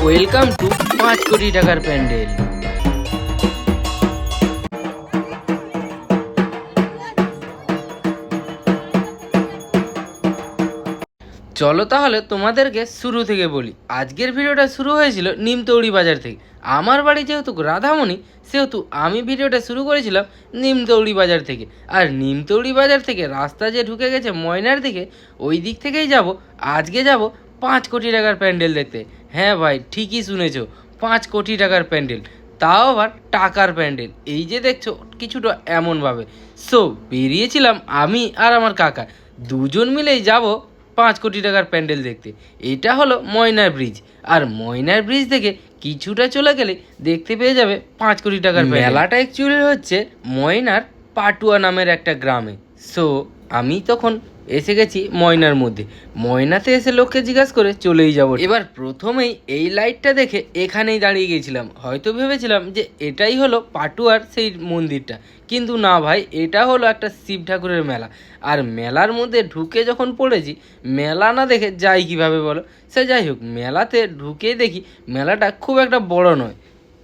Welcome to 5 কোটি টাকার প্যান্ডেল। চলো তাহলে তোমাদেরকে শুরু থেকে বলি। আজকের ভিডিওটা শুরু হয়েছিল নিমতৌড়ি বাজার থেকে। আমার বাড়ি যেহেতু রাধামণি, সেহেতু আমি ভিডিওটা শুরু করেছিলাম নিমতৌড়ি বাজার থেকে। আর নিমতৌড়ি বাজার থেকে রাস্তা যে ঢুকে গেছে ময়নার দিকে, ওই দিক থেকেই যাব। আজকে যাব 5 কোটি টাকার প্যান্ডেল দেখতে। হ্যাঁ ভাই, ঠিকই শুনেছো, 5 কোটি টাকার প্যান্ডেল, তাও আবার টাকার প্যান্ডেল। এই যে দেখছো কিছুটা এমনভাবে। সো বেরিয়েছিলাম আমি আর আমার কাকা, দুজন মিলেই যাব 5 কোটি টাকার প্যান্ডেল দেখতে। এটা হলো ময়নার ব্রিজ, আর ময়নার ব্রিজ থেকে কিছুটা চলে গেলে দেখতে পেয়ে যাবে 5 কোটি টাকার মেলাটা। অ্যাকচুয়ালি হচ্ছে ময়নার পাটুয়া নামের একটা গ্রামে। সো আমি তখন এসে গেছি ময়নার মধ্যে। ময়নাতে এসে লোককে জিজ্ঞাসা করে চলেই যাব। এবার প্রথমেই এই লাইটটা দেখে এখানেই দাঁড়িয়ে গেছিলাম। হয়তো ভেবেছিলাম যে এটাই হলো পাটুয়ার সেই মন্দিরটা, কিন্তু না ভাই, এটা হলো একটা শিব ঠাকুরের মেলা। আর মেলার মধ্যে ঢুকে যখন পড়েছি, মেলা না দেখে যাই কিভাবে বলো। সে যাই হোক, মেলাতে ঢুকে দেখি মেলাটা খুব একটা বড় নয়,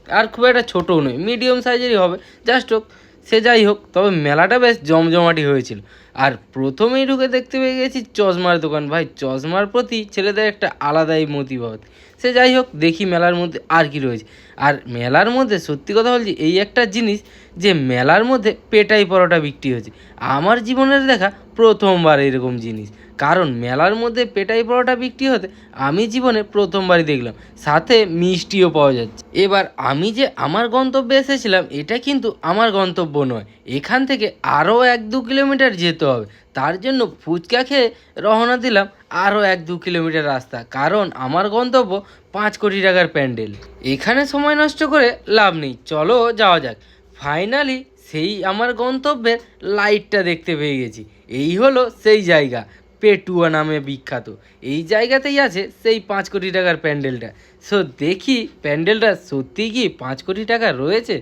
আর খুব একটা ছোটও নয়, মিডিয়াম সাইজেরই হবে। জাস্ট হোক, সে যাই হোক, তবে মেলাটা বেশ জমজমাটি হয়েছিল। আর প্রথমেই ঢুকে দেখতে পেয়ে গেছি চশমার দোকান। ভাই, চশমার প্রতি ছেলেদের একটা আলাদাই মতিভাব। সে যাই হোক, দেখি মেলার মধ্যে আর কি রয়েছে। আর মেলার মধ্যে সত্যি কথা বলছি, এই একটা জিনিস যে মেলার মধ্যে পেটাই পরোটা বিক্রি হচ্ছে, আমার জীবনের দেখা প্রথমবার এরকম জিনিস। কারণ মেলার মধ্যে পেটাই পরোটা বিক্রি হতে আমি জীবনে প্রথমবারই দেখলাম, সাথে মিষ্টিও পাওয়া যাচ্ছে। এবার আমি যে আমার গন্তব্যে এসেছিলাম, এটা কিন্তু আমার গন্তব্য নয়। এখান থেকে আরও 1-2 কিলোমিটার যেতে হবে। তার জন্য ফুচকা খেয়ে রওনা দিলাম আরও 1-2 কিলোমিটার রাস্তা, কারণ আমার গন্তব্য 5 কোটি টাকার প্যান্ডেল। এখানে সময় নষ্ট করে লাভ নেই, চলো যাওয়া যাক। ফাইনালি সেই আমার গন্তব্যের লাইটটা দেখতে পেয়ে গেছি। এই হলো সেই জায়গা, পেটুয়া নামে বিখ্যাত। এই জায়গাতেই আছে সেই 5 কোটি টাকার প্যান্ডেলটা। সো দেখি প্যান্ডেলটা সত্যিই কি 5 কোটি টাকা রয়েছে।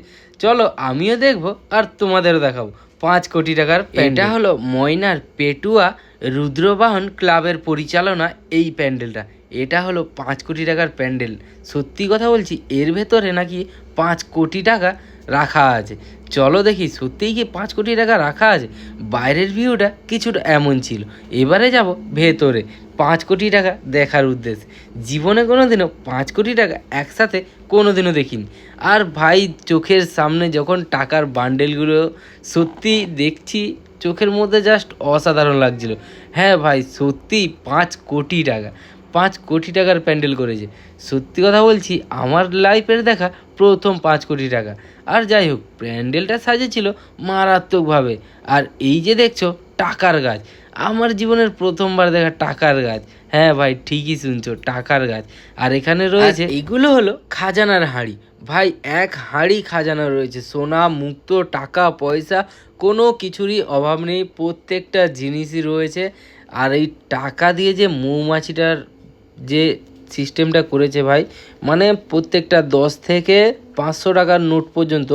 চলো আমিও দেখবো আর তোমাদেরও দেখাবো 5 কোটি টাকার প্যান্ডেল। এটা হলো ময়নার পেটুয়া রুদ্রবাহন ক্লাবের পরিচালনা এই প্যান্ডেলটা। এটা হলো 5 কোটি টাকার প্যান্ডেল। সত্যি কথা বলছি, এর ভেতরে নাকি 5 কোটি টাকা রাখা আছে। চলো দেখি সত্যিই কি 5 কোটি টাকা রাখা আছে। বাইরের ভিউটা কিছুটা এমন ছিল, এবারে যাব ভেতরে 5 কোটি টাকা দেখার উদ্দেশ্যে। জীবনে কোনো দিনও 5 কোটি টাকা একসাথে কোনো দিনও দেখিনি। আর ভাই, চোখের সামনে যখন টাকার বান্ডেলগুলো সত্যি দেখছি, চোখের মধ্যে জাস্ট অসাধারণ লাগছিল। হ্যাঁ ভাই, সত্যি 5 কোটি টাকা, 5 কোটি টাকার প্যান্ডেল করেছে। সত্যি কথা বলছি, আমার লাইফের দেখা প্রথম 5 কোটি টাকা। আর যাই হোক, প্যান্ডেলটা সাজিয়েছিল মারাত্মকভাবে। আর এই যে দেখছো টাকার গাছ, আমার জীবনের প্রথমবার দেখা টাকার গাছ। হ্যাঁ ভাই, ঠিকই শুনছো, টাকার গাছ। আর এখানে রয়েছে এগুলো হলো খাজানার হাঁড়ি। ভাই, এক হাঁড়ি খাজানা রয়েছে, সোনা মুক্ত টাকা পয়সা কোনো কিছুরই অভাব নেই, প্রত্যেকটা জিনিসই রয়েছে। আর এই টাকা দিয়ে যে মৌমাছিটার যে সিস্টেমটা করেছে ভাই, মানে প্রত্যেকটা 10 থেকে 500 টাকার নোট পর্যন্ত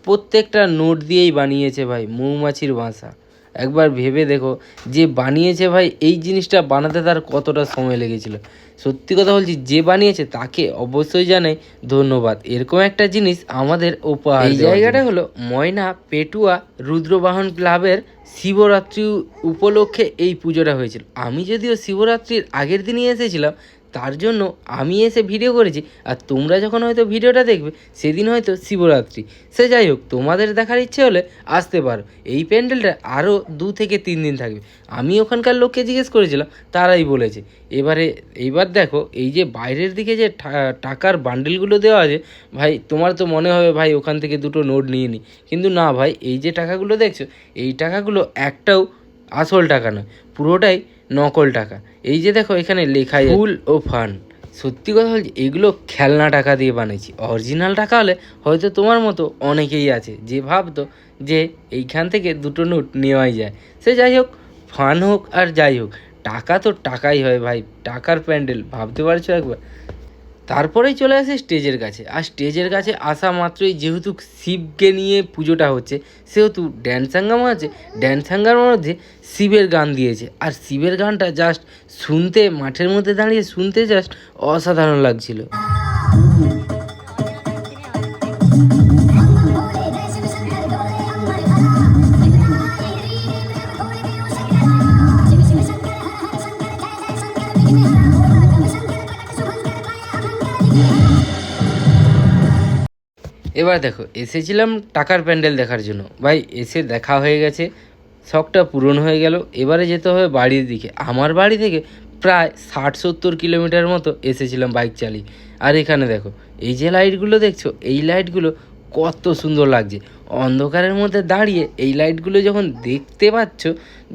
প্রত্যেকটা নোট দিয়েই বানিয়েছে ভাই মৌমাছির বাসা। একবার ভেবে দেখো, যে বানিয়েছে ভাই এই জিনিসটা বানাতে তার কতটা সময় লেগেছিল। সত্যি কথা বলছি, যে বানিয়েছে তাকে অবশ্যই জানাই ধন্যবাদ। এরকম একটা জিনিস আমাদের উপহার। এই জায়গাটা হলো ময়না পেটুয়া রুদ্রবাহন ক্লাবের শিবরাত্রি উপলক্ষে এই পুজোটা হয়েছিল। আমি যদিও শিবরাত্রির আগের দিনই এসেছিলাম, তার জন্য আমি এসে ভিডিও করেছি। আর তোমরা যখন হয়তো ভিডিওটা দেখবে সেদিন হয়তো শিবরাত্রি। সে যাই হোক, তোমাদের দেখার ইচ্ছে হলে আসতে পারো। এই প্যান্ডেলটা আরও 2 থেকে 3 দিন থাকবে। আমি ওখানকার লোককে জিজ্ঞেস করেছিলাম, তারাই বলেছে। এইবার দেখো, এই যে বাইরের দিকে যে টাকার বান্ডেলগুলো দেওয়া আছে, ভাই তোমার তো মনে হবে ভাই ওখান থেকে 2টো নোট নিয়ে নিই, কিন্তু না ভাই, এই যে টাকাগুলো দেখছো, এই টাকাগুলো একটাও আসল টাকা নয়, পুরোটাই নকল টাকা। এই যে দেখো এখানে লেখাই ফুল ও ফান। সত্যি কথা বলছি, এগুলো খেলনা টাকা দিয়ে বানিয়েছি। অরিজিনাল টাকা হলে হয়তো তোমার মতো অনেকেই আছে যে ভাবতো যে এইখান থেকে 2টো নোট নেওয়াই যায়। সে যাই হোক, ফান হোক আর যাই হোক, টাকা তো টাকাই হয় ভাই। টাকার প্যান্ডেল ভাবতে পারছো একবার। তারপরেই চলে আসে স্টেজের কাছে। আর স্টেজের কাছে আসা মাত্রই, যেহেতু শিবকে নিয়ে পুজোটা হচ্ছে, সেহেতু ড্যান্স হাঙ্গামা আছে। ড্যান্স হাঙ্গামার মধ্যে শিবের গান দিয়েছে। আর শিবের গানটা জাস্ট শুনতে, মাঠের মধ্যে দাঁড়িয়ে শুনতে জাস্ট অসাধারণ লাগছিল। এবার দেখো এসেছিলাম টাকার প্যান্ডেল দেখার জন্য, ভাই এসে দেখা হয়ে গেছে, শখটা পূরণ হয়ে গেল। এবারে যেতে হবে বাড়ির দিকে। আমার বাড়ি থেকে প্রায় 60-70 কিলোমিটার মতো এসেছিলাম বাইক চালিয়ে। আর এখানে দেখো এই যে লাইটগুলো দেখছো, এই লাইটগুলো কত সুন্দর লাগছে। অন্ধকারের মধ্যে দাঁড়িয়ে এই লাইটগুলো যখন দেখতে পাচ্ছ,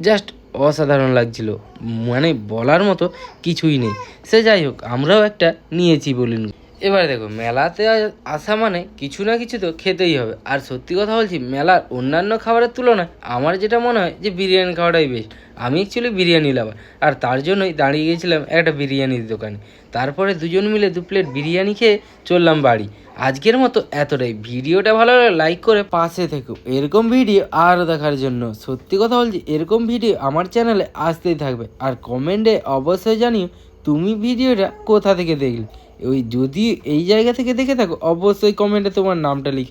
জাস্ট অসাধারণ লাগছিল, মানে বলার মতো কিছুই নেই। সে যাই হোক, আমরাও একটা নিয়েছি বলুন। এবার দেখো মেলাতে আসা মানে কিছু না কিছু তো খেতেই হবে। আর সত্যি কথা বলছি, মেলার অন্যান্য খাবারের তুলনায় আমার যেটা মনে হয় যে বিরিয়ানি খাওয়াটাই বেস্ট। আমি অ্যাকচুয়ালি বিরিয়ানি লাভার, আর তার জন্যই দাঁড়িয়ে গেছিলাম একটা বিরিয়ানির দোকানে। তারপরে দুজন মিলে 2 প্লেট বিরিয়ানি খেয়ে চললাম বাড়ি। আজকের মতো এতটাই। ভিডিওটা ভালো লাগলে লাইক করে পাশে থেকো এরকম ভিডিও আরও দেখার জন্য। সত্যি কথা বলছি, এরকম ভিডিও আমার চ্যানেলে আসতেই থাকবে। আর কমেন্টে অবশ্যই জানিও তুমি ভিডিওটা কোথা থেকে দেখলে। ওই যদি এই জায়গা থেকে দেখে থাকো, অবশ্যই কমেন্টে তোমার নামটা লিখে